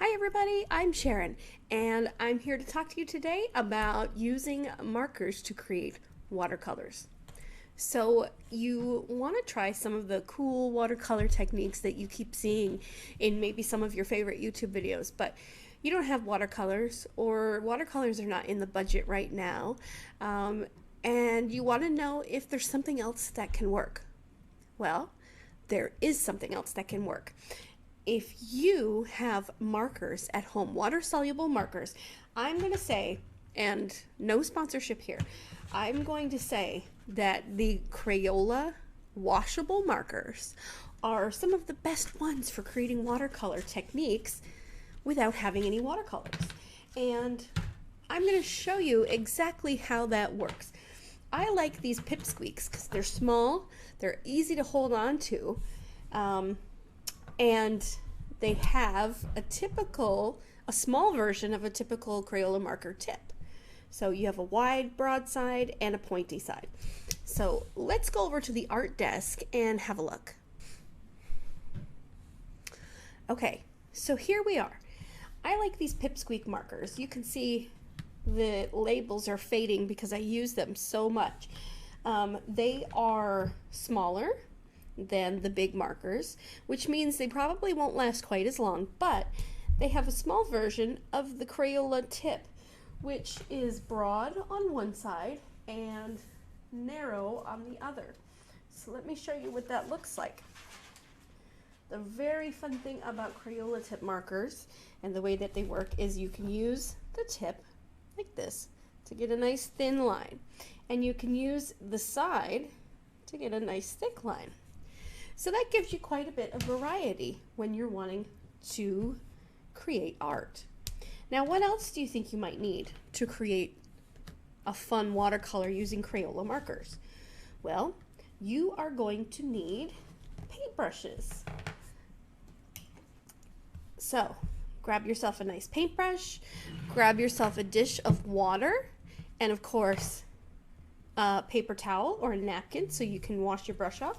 Hi everybody, I'm Sharon, and I'm here to talk to you today about using markers to create watercolors. So you want to try some of the cool watercolor techniques that you keep seeing in maybe some of your favorite YouTube videos, but you don't have watercolors, or watercolors are not in the budget right now, and you want to know if there's something else that can work. Well, there is something else that can work. If you have markers at home, water-soluble markers, I'm going to say, and no sponsorship here, I'm going to say that the Crayola washable markers are some of the best ones for creating watercolor techniques without having any watercolors. And I'm going to show you exactly how that works. I like these PipSquuaks because they're small, they're easy to hold on to, and they have a small version of a typical Crayola marker tip. So you have a wide, broad side and a pointy side. So let's go over to the art desk and have a look. Okay, so here we are. I like these PipSquuak markers. You can see the labels are fading because I use them so much. They are smaller than the big markers, which means they probably won't last quite as long, but they have a small version of the Crayola tip, which is broad on one side and narrow on the other. So let me show you what that looks like. The very fun thing about Crayola tip markers and the way that they work is you can use the tip like this to get a nice thin line, and you can use the side to get a nice thick line. So that gives you quite a bit of variety when you're wanting to create art. Now, what else do you think you might need to create a fun watercolor using Crayola markers? Well, you are going to need paintbrushes. So grab yourself a nice paintbrush, grab yourself a dish of water, and of course a paper towel or a napkin so you can wash your brush off,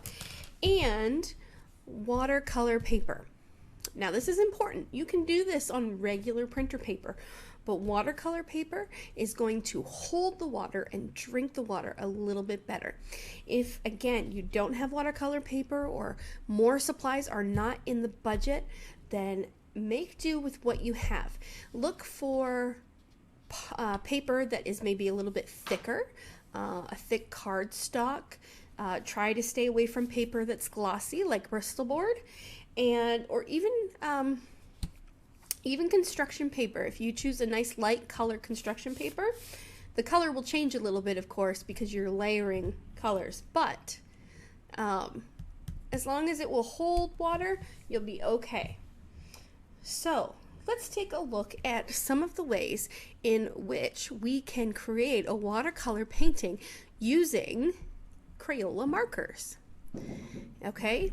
and watercolor paper. Now this is important. You can do this on regular printer paper, but watercolor paper is going to hold the water and drink the water a little bit better. If, again, you don't have watercolor paper or more supplies are not in the budget, then make do with what you have. Look for paper that is maybe a little bit thicker, a thick cardstock. Try to stay away from paper that's glossy like Bristol board, or even construction paper. If you choose a nice light color construction paper, the color will change a little bit, of course, because you're layering colors, but as long as it will hold water, you'll be okay. So let's take a look at some of the ways in which we can create a watercolor painting using Crayola markers. Okay,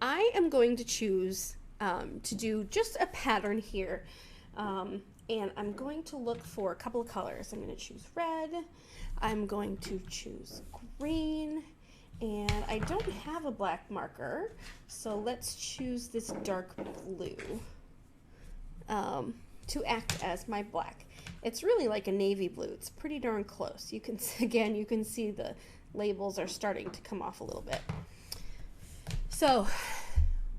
I am going to choose to do just a pattern here, and I'm going to look for a couple of colors. I'm going to choose red, I'm going to choose green, and I don't have a black marker, so let's choose this dark blue to act as my black. It's really like a navy blue. It's pretty darn close. You can, again, you can see the labels are starting to come off a little bit. So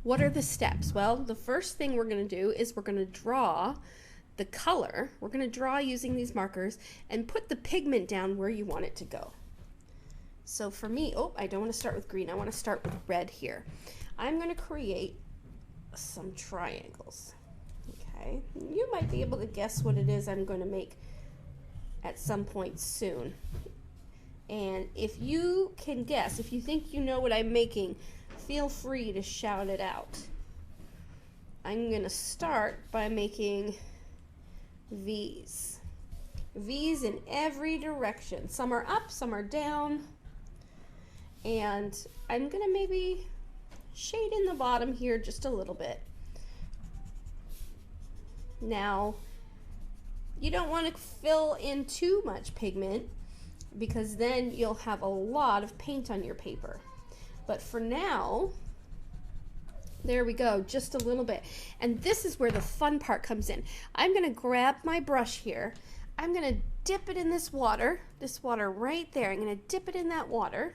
what are the steps? Well, the first thing we're going to do is we're going to draw the color. We're going to draw using these markers and put the pigment down where you want it to go. So for me, I don't want to start with green. I want to start with red here. I'm going to create some triangles. Okay, you might be able to guess what it is I'm going to make at some point soon. And if you can guess, if you think you know what I'm making, feel free to shout it out. I'm going to start by making V's. V's in every direction. Some are up, some are down. And I'm going to maybe shade in the bottom here just a little bit. Now, you don't want to fill in too much pigment because then you'll have a lot of paint on your paper. But for now, There we go, just a little bit. And this is where the fun part comes in. I'm gonna grab my brush here. I'm gonna dip it in this water right there. I'm gonna dip it in that water.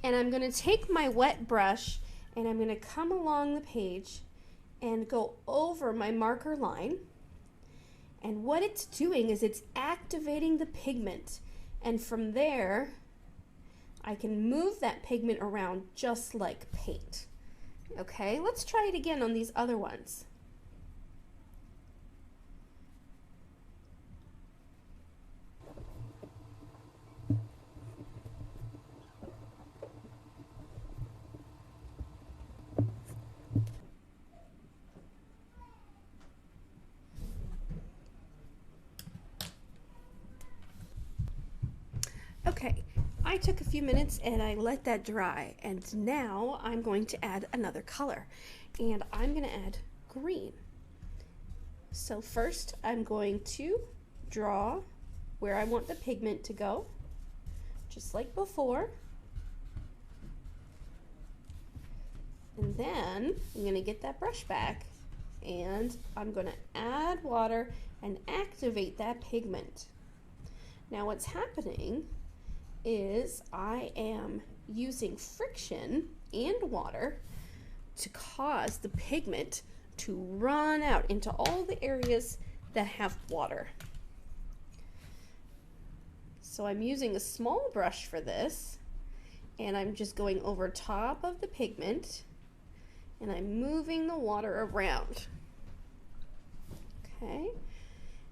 And I'm gonna take my wet brush and I'm gonna come along the page and go over my marker line. And what it's doing is it's activating the pigment. And from there, I can move that pigment around just like paint. Okay, let's try it again on these other ones. Okay, I took a few minutes and I let that dry, and now I'm going to add another color, and I'm going to add green. So first I'm going to draw where I want the pigment to go, just like before, and then I'm going to get that brush back and I'm going to add water and activate that pigment. Now what's happening is I am using friction and water to cause the pigment to run out into all the areas that have water. So I'm using a small brush for this, and I'm just going over top of the pigment and I'm moving the water around. Okay,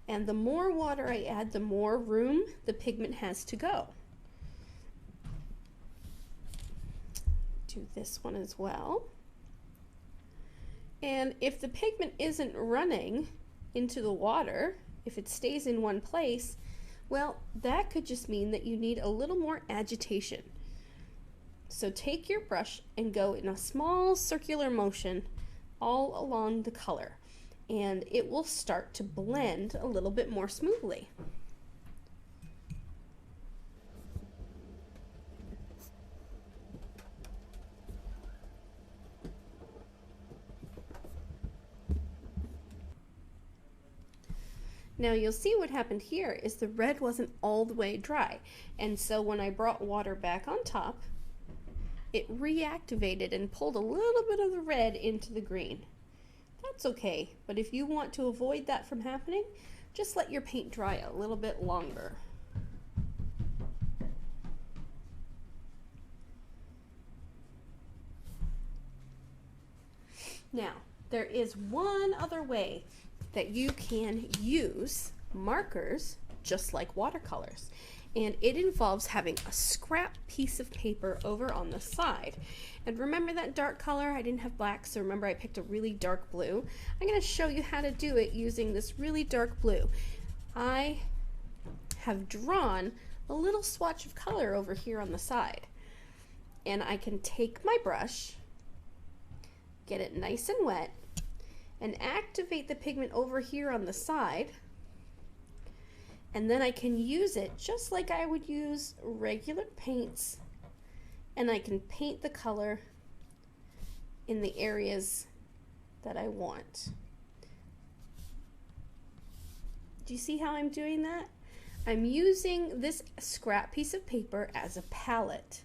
and the more water I add, the more room the pigment has to go. Do this one as well. And if the pigment isn't running into the water, if it stays in one place, well, that could just mean that you need a little more agitation. So take your brush and go in a small circular motion all along the color, and it will start to blend a little bit more smoothly. Now you'll see what happened here is the red wasn't all the way dry, and so when I brought water back on top, it reactivated and pulled a little bit of the red into the green. That's okay, but if you want to avoid that from happening, just let your paint dry a little bit longer. Now, there is one other way that you can use markers just like watercolors, and it involves having a scrap piece of paper over on the side. And remember that dark color? I didn't have black, so remember I picked a really dark blue. I'm going to show you how to do it using this really dark blue. I have drawn a little swatch of color over here on the side, and I can take my brush, get it nice and wet, and activate the pigment over here on the side, and then I can use it just like I would use regular paints, and I can paint the color in the areas that I want. Do you see how I'm doing that? I'm using this scrap piece of paper as a palette.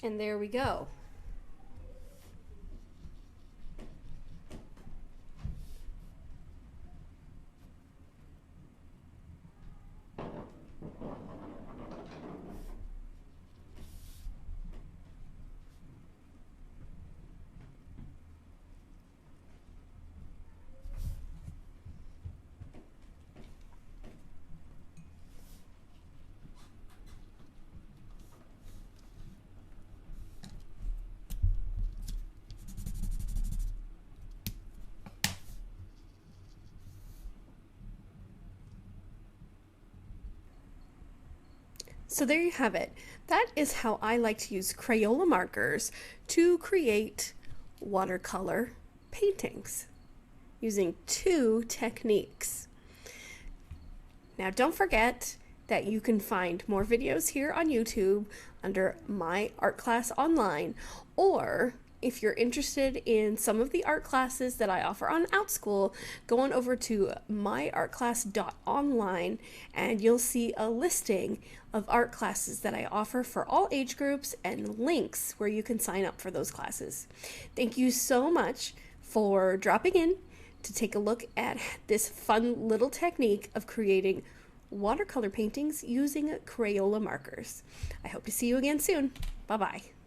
And there we go. So there you have it. That is how I like to use Crayola markers to create watercolor paintings using two techniques. Now don't forget that you can find more videos here on YouTube under My Art Class Online, or if you're interested in some of the art classes that I offer on OutSchool, go on over to myartclass.online and you'll see a listing of art classes that I offer for all age groups and links where you can sign up for those classes. Thank you so much for dropping in to take a look at this fun little technique of creating watercolor paintings using Crayola markers. I hope to see you again soon. Bye-bye.